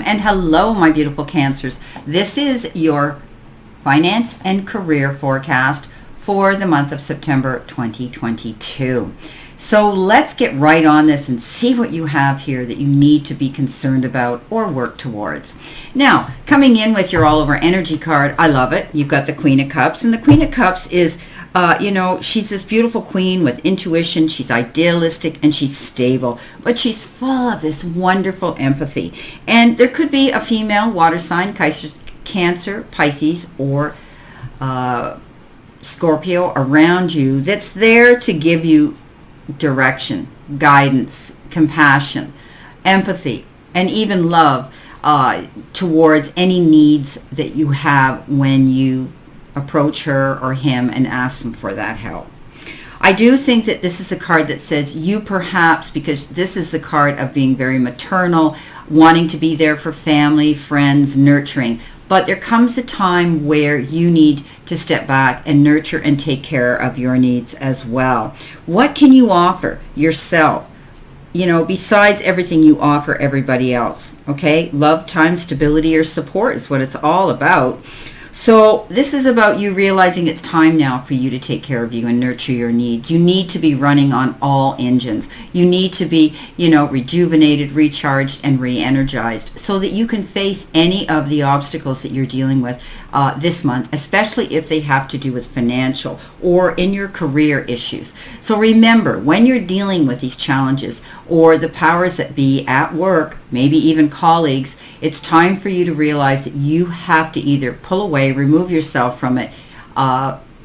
And hello, my beautiful Cancers. This is your finance and career forecast for the month of September 2022. So let's get right on this and see what you have here that you need to be concerned about or work towards. Now, coming in with your all over energy card, I love it. You've got the Queen of Cups, and the Queen of Cups is she's this beautiful queen with intuition. She's idealistic and she's stable, but she's full of this wonderful empathy. And there could be a female water sign, Cancer, Pisces, or Scorpio around you that's there to give you direction, guidance, compassion, empathy, and even love towards any needs that you have when you approach her or him and ask them for that help. I do think that this is a card that says you perhaps, because this is the card of being very maternal, wanting to be there for family, friends, nurturing. But there comes a time where you need to step back and nurture and take care of your needs as well. What can you offer yourself? Besides everything you offer everybody else, okay? Love, time, stability, or support is what it's all about. So this is about you realizing it's time now for you to take care of you and nurture your needs. You need to be running on all engines. You need to be, rejuvenated, recharged, and re-energized so that you can face any of the obstacles that you're dealing with this month, especially if they have to do with financial or in your career issues. So remember, when you're dealing with these challenges or the powers that be at work, maybe even colleagues, it's time for you to realize that you have to either pull away, remove yourself from it,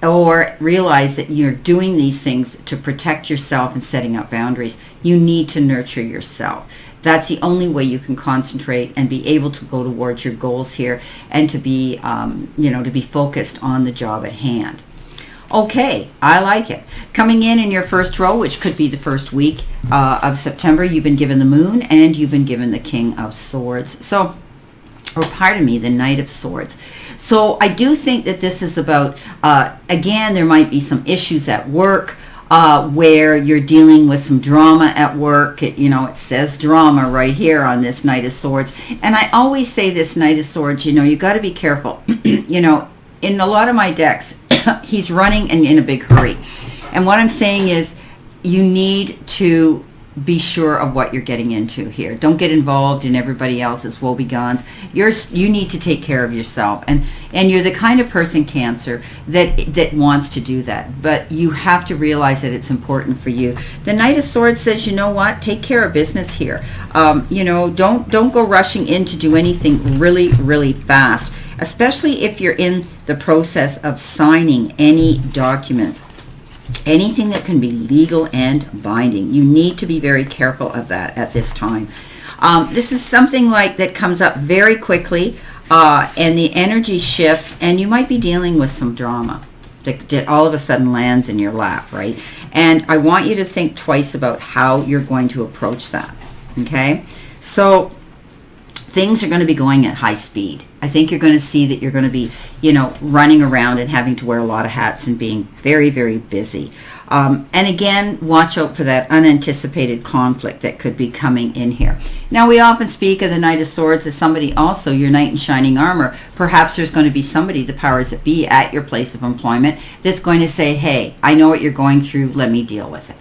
or realize that you're doing these things to protect yourself and setting up boundaries. You need to nurture yourself. That's the only way you can concentrate and be able to go towards your goals here and to be, to be focused on the job at hand. Okay, I like it. Coming in your first row, which could be the first week of September, you've been given the Moon and you've been given the King of Swords. The Knight of Swords. So I do think that this is about, again, there might be some issues at work where you're dealing with some drama at work. It says drama right here on this Knight of Swords. And I always say this Knight of Swords, you got to be careful. In a lot of my decks, he's running and in a big hurry. And what I'm saying is you need to be sure of what you're getting into here. Don't get involved in everybody else's woebegones. You need to take care of yourself. And you're the kind of person, Cancer, that wants to do that. But you have to realize that it's important for you. The Knight of Swords says, you know what? Take care of business here. Don't go rushing in to do anything really, really fast, especially if you're in the process of signing any documents. Anything that can be legal and binding. You need to be very careful of that at this time. This is something that comes up very quickly and the energy shifts and you might be dealing with some drama that all of a sudden lands in your lap, right? And I want you to think twice about how you're going to approach that, okay? So things are going to be going at high speed. I think you're going to see that you're going to be, running around and having to wear a lot of hats and being very, very busy. And again, watch out for that unanticipated conflict that could be coming in here. Now, we often speak of the Knight of Swords as somebody also, your knight in shining armor. Perhaps there's going to be somebody, the powers that be at your place of employment, that's going to say, hey, I know what you're going through. Let me deal with it.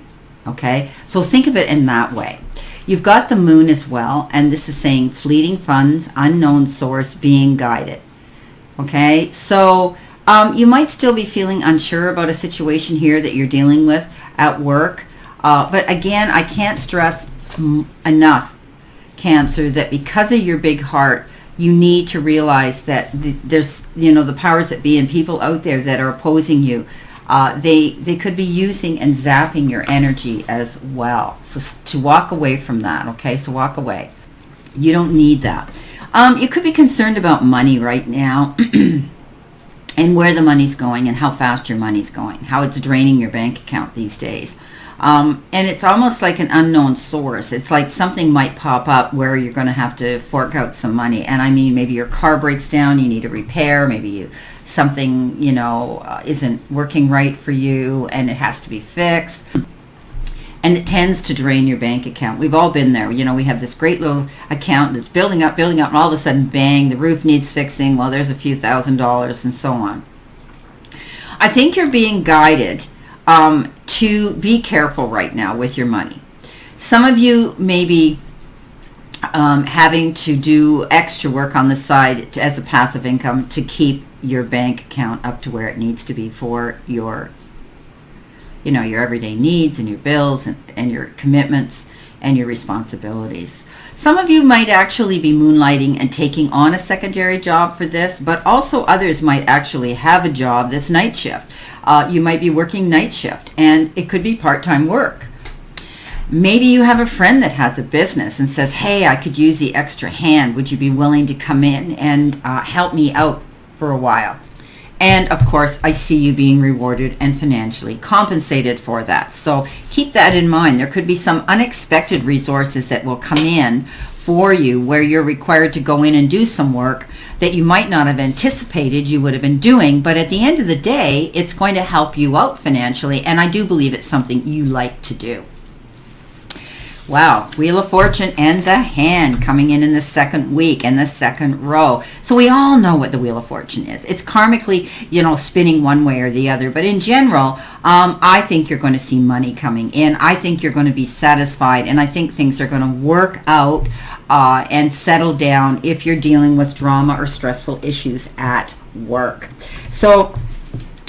Okay? So think of it in that way. You've got the Moon as well, and this is saying fleeting funds, unknown source, being guided. Okay, so you might still be feeling unsure about a situation here that you're dealing with at work. But again, I can't stress enough, Cancer, that because of your big heart, you need to realize that there's, the powers that be and people out there that are opposing you. They could be using and zapping your energy as well. So to walk away from that, okay? So walk away. You don't need that. You could be concerned about money right now and where the money's going and how fast your money's going, how it's draining your bank account these days. And it's almost like an unknown source. It's like something might pop up where you're going to have to fork out some money. And I mean, maybe your car breaks down, you need a repair, maybe something, isn't working right for you and it has to be fixed. And it tends to drain your bank account. We've all been there. You know, we have this great little account that's building up, and all of a sudden, bang, the roof needs fixing. Well, there's a few $1,000s and so on. I think you're being guided to be careful right now with your money. Some of you may be having to do extra work on the side as a passive income to keep your bank account up to where it needs to be for your, you know, your everyday needs and your bills and your commitments and your responsibilities. Some of you might actually be moonlighting and taking on a secondary job for this, but also others might actually have a job that's night shift. You might be working night shift, and it could be part-time work. Maybe you have a friend that has a business and says, hey, I could use the extra hand. Would you be willing to come in and help me out for a while? And of course, I see you being rewarded and financially compensated for that. So keep that in mind. There could be some unexpected resources that will come in for you where you're required to go in and do some work that you might not have anticipated you would have been doing. But at the end of the day, it's going to help you out financially. And I do believe it's something you like to do. Wow, Wheel of Fortune and the Hand coming in the second week and the second row. So we all know what the Wheel of Fortune is. It's karmically, you know, spinning one way or the other. But in general, I think you're going to see money coming in. I think you're going to be satisfied, and I think things are going to work out and settle down if you're dealing with drama or stressful issues at work. So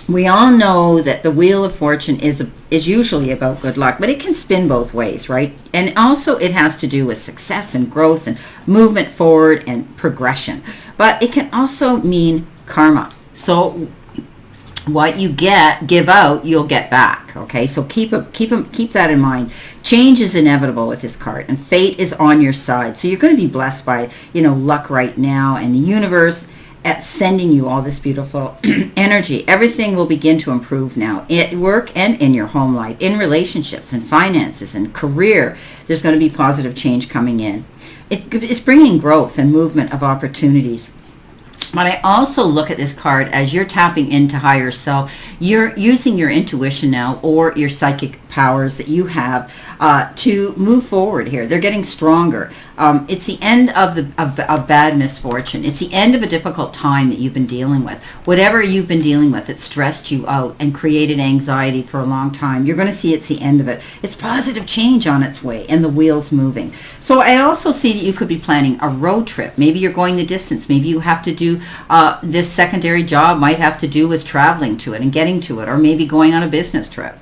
we all know that the Wheel of Fortune is usually about good luck, but it can spin both ways, right? And also it has to do with success and growth and movement forward and progression. But it can also mean karma. So what you give out, you'll get back, okay? So keep that in mind. Change is inevitable with this card, and fate is on your side. So you're going to be blessed by, you know, luck right now, and the universe at sending you all this beautiful energy. Everything will begin to improve now at work and in your home life, in relationships and finances and career. There's going to be positive change coming in. It's bringing growth and movement of opportunities. But I also look at this card as you're tapping into higher self. You're using your intuition now, or your psychic powers that you have to move forward here. They're getting stronger. It's the end of bad misfortune. It's the end of a difficult time that you've been dealing with. Whatever you've been dealing with, it stressed you out and created anxiety for a long time. You're going to see it's the end of it. It's positive change on its way, and the wheel's moving. So I also see that you could be planning a road trip. Maybe you're going the distance. Maybe you have to do this secondary job might have to do with traveling to it and getting to it, or maybe going on a business trip.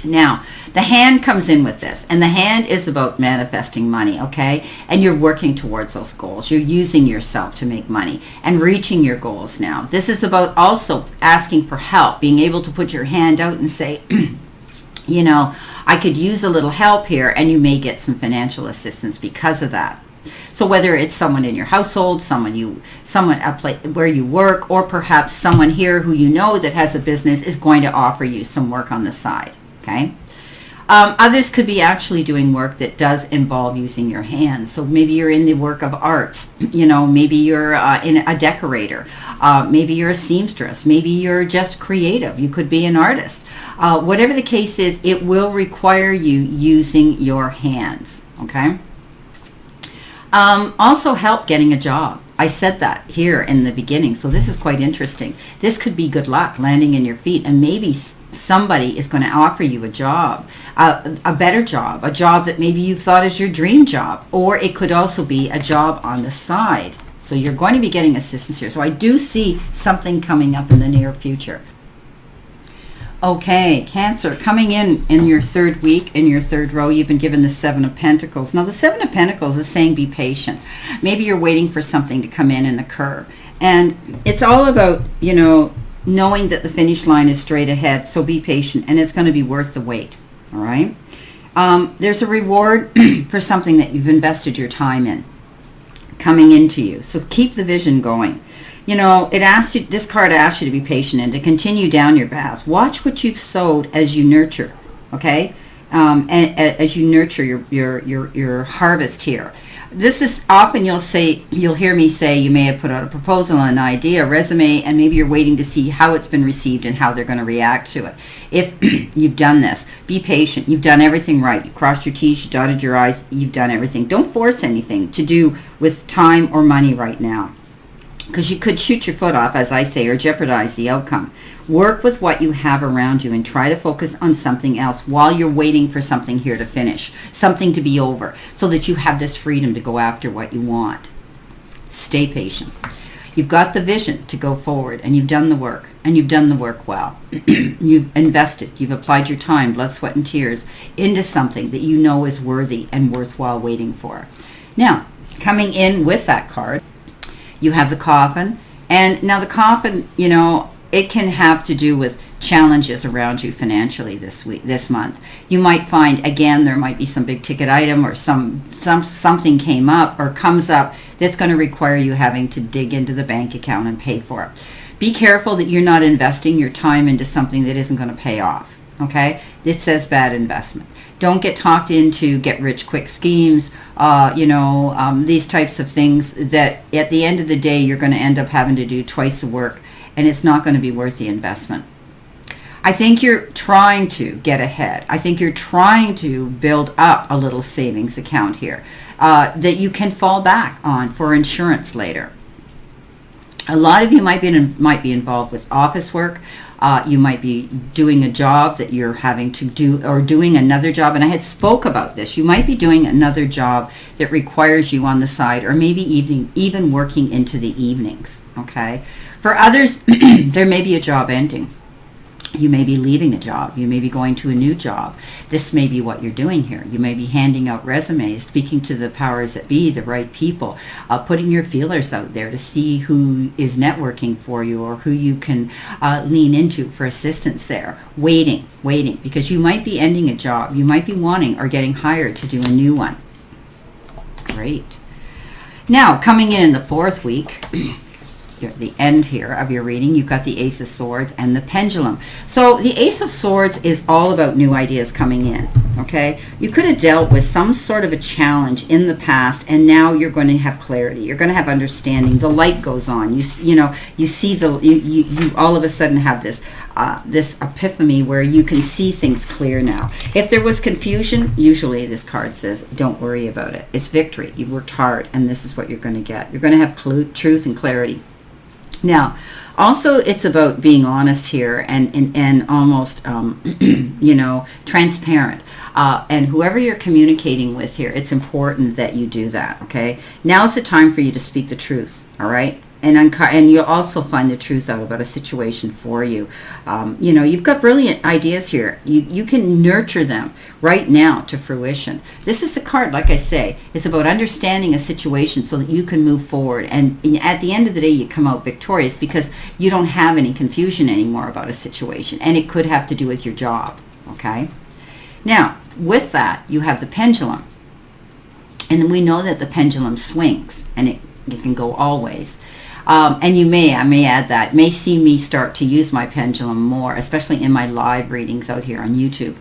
Now, the Hand comes in with this, and the Hand is about manifesting money, okay? And you're working towards those goals. You're using yourself to make money and reaching your goals now. This is about also asking for help, being able to put your hand out and say, you know, I could use a little help here, and you may get some financial assistance because of that. So whether it's someone in your household, someone where you work, or perhaps someone here who you know that has a business is going to offer you some work on the side, okay? Others could be actually doing work that does involve using your hands. So maybe you're in the work of arts, you know, maybe you're a decorator, maybe you're a seamstress, maybe you're just creative, you could be an artist. Whatever the case is, it will require you using your hands, okay? Also help getting a job. I said that here in the beginning, so this is quite interesting. This could be good luck, landing in your feet, and maybe somebody is going to offer you a job, a better job, a job that maybe you've thought is your dream job, or it could also be a job on the side. So you're going to be getting assistance here. So I do see something coming up in the near future. Okay, Cancer, coming in your third week, in your third row, you've been given the Seven of Pentacles. Now, the Seven of Pentacles is saying be patient. Maybe you're waiting for something to come in and occur. And it's all about, you know, knowing that the finish line is straight ahead, so be patient, and it's going to be worth the wait, all right? There's a reward for something that you've invested your time in coming into you, so keep the vision going. You know, this card asks you to be patient and to continue down your path. Watch what you've sowed as you nurture, okay? and as you nurture your harvest here. This is often you'll hear me say you may have put out a proposal, an idea, a resume, and maybe you're waiting to see how it's been received and how they're going to react to it. If you've done this, be patient. You've done everything right. You crossed your T's, you dotted your I's, you've done everything. Don't force anything to do with time or money right now, because you could shoot your foot off, as I say, or jeopardize the outcome. Work with what you have around you and try to focus on something else while you're waiting for something here to finish, something to be over, so that you have this freedom to go after what you want. Stay patient. You've got the vision to go forward, and you've done the work, and you've done the work well. You've invested, you've applied your time, blood, sweat, and tears into something that you know is worthy and worthwhile waiting for. Now, coming in with that card, you have the coffin. And now the coffin, it can have to do with challenges around you financially this month. You might find, again, there might be some big ticket item or something came up or comes up that's going to require you having to dig into the bank account and pay for it. Be careful that you're not investing your time into something that isn't going to pay off. Okay? It says bad investment. Don't get talked into get-rich-quick schemes, these types of things that at the end of the day you're going to end up having to do twice the work, and it's not going to be worth the investment. I think you're trying to get ahead. I think you're trying to build up a little savings account here that you can fall back on for insurance later. A lot of you might be involved with office work. You might be doing a job that you're having to do, or doing another job. And I had spoke about this. You might be doing another job that requires you on the side, or maybe even working into the evenings. Okay. For others, there may be a job ending. You may be leaving a job. You may be going to a new job. This may be what you're doing here. You may be handing out resumes, speaking to the powers that be, the right people, putting your feelers out there to see who is networking for you or who you can lean into for assistance there. Waiting, because you might be ending a job. You might be wanting or getting hired to do a new one. Great. Now, coming in the fourth week, the end here of your reading, you've got the Ace of Swords and the Pendulum. So the Ace of Swords is all about new ideas coming in, okay? You could have dealt with some sort of a challenge in the past, and now you're going to have clarity. You're going to have understanding. The light goes on. You see you all of a sudden have this this epiphany where you can see things clear now. If there was confusion, usually this card says, don't worry about it. It's victory. You've worked hard, and this is what you're going to get. You're going to have truth and clarity. Now, also, it's about being honest here and almost, transparent. And whoever you're communicating with here, it's important that you do that, okay? Now is the time for you to speak the truth, all right? And you'll also find the truth out about a situation for you. You've got brilliant ideas here. You can nurture them right now to fruition. This is a card, like I say, it's about understanding a situation so that you can move forward. And at the end of the day, you come out victorious because you don't have any confusion anymore about a situation. And it could have to do with your job, okay? Now, with that, you have the pendulum. And we know that the pendulum swings, and it can go all ways. And I may add that, may see me start to use my pendulum more, especially in my live readings out here on YouTube.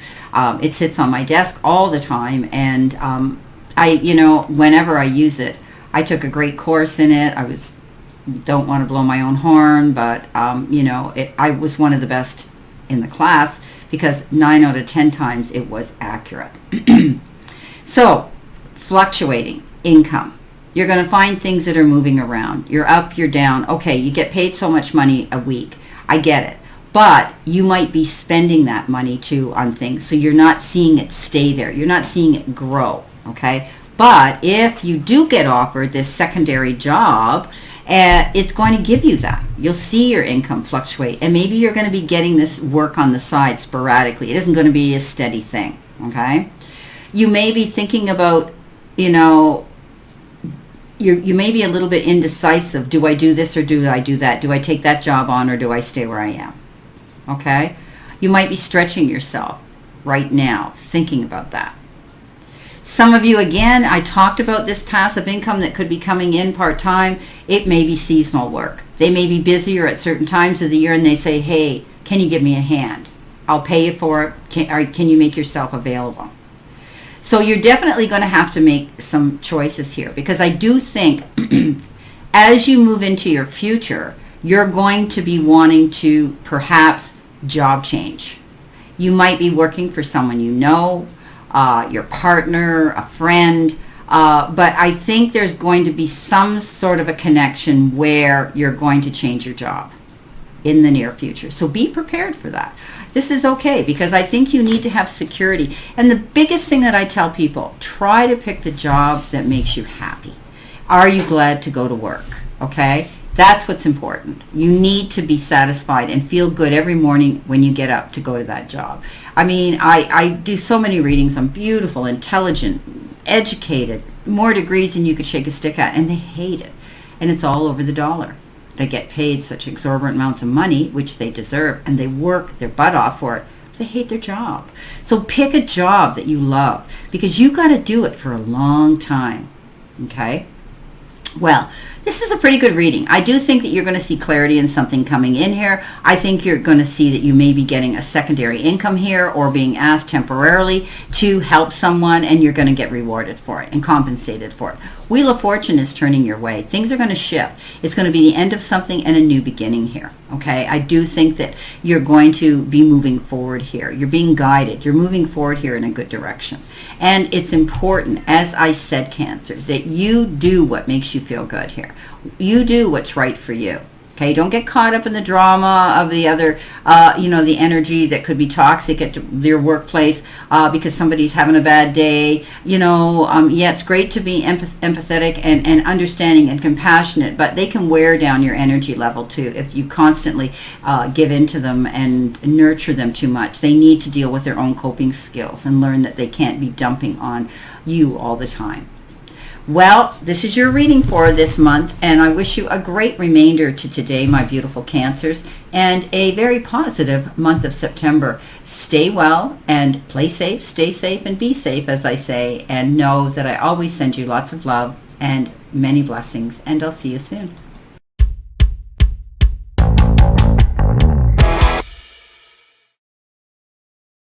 It sits on my desk all the time, and whenever I use it, I took a great course in it. Don't want to blow my own horn, but I was one of the best in the class because 9 out of 10 times it was accurate. So, fluctuating income. You're going to find things that are moving around. You're up, you're down. Okay, you get paid so much money a week. I get it. But you might be spending that money too on things. So you're not seeing it stay there. You're not seeing it grow. Okay? But if you do get offered this secondary job, it's going to give you that. You'll see your income fluctuate. And maybe you're going to be getting this work on the side sporadically. It isn't going to be a steady thing. Okay? You may be thinking about, you may be a little bit indecisive. Do I do this or do I do that? Do I take that job on or do I stay where I am? Okay? You might be stretching yourself right now, thinking about that. Some of you, again, I talked about this passive income that could be coming in part-time. It may be seasonal work. They may be busier at certain times of the year and they say, hey, can you give me a hand? I'll pay you for it. Can you make yourself available? So you're definitely going to have to make some choices here, because I do think as you move into your future, you're going to be wanting to perhaps job change. You might be working for someone you know, your partner, a friend, but I think there's going to be some sort of a connection where you're going to change your job in the near future. So be prepared for that. This is okay, because I think you need to have security. And the biggest thing that I tell people, try to pick the job that makes you happy. Are you glad to go to work? Okay? That's what's important. You need to be satisfied and feel good every morning when you get up to go to that job. I mean, I do so many readings on beautiful, intelligent, educated, more degrees than you could shake a stick at, and they hate it. And it's all over the dollar. They get paid such exorbitant amounts of money, which they deserve, and they work their butt off for it. They hate their job. So pick a job that you love, because you got to do it for a long time. Okay? Well, this is a pretty good reading. I do think that you're going to see clarity in something coming in here. I think you're going to see that you may be getting a secondary income here, or being asked temporarily to help someone, and you're going to get rewarded for it and compensated for it. Wheel of Fortune is turning your way. Things are going to shift. It's going to be the end of something and a new beginning here. Okay? I do think that you're going to be moving forward here. You're being guided. You're moving forward here in a good direction. And it's important, as I said, Cancer, that you do what makes you feel good here. You do what's right for you. Okay, don't get caught up in the drama of the other, the energy that could be toxic at your workplace because somebody's having a bad day. Yeah, it's great to be empathetic and understanding and compassionate, but they can wear down your energy level too if you constantly give in to them and nurture them too much. They need to deal with their own coping skills and learn that they can't be dumping on you all the time. Well, this is your reading for this month, and I wish you a great remainder to today, my beautiful Cancers, and a very positive month of September. Stay well and play safe, stay safe, and be safe, as I say, and know that I always send you lots of love and many blessings, and I'll see you soon.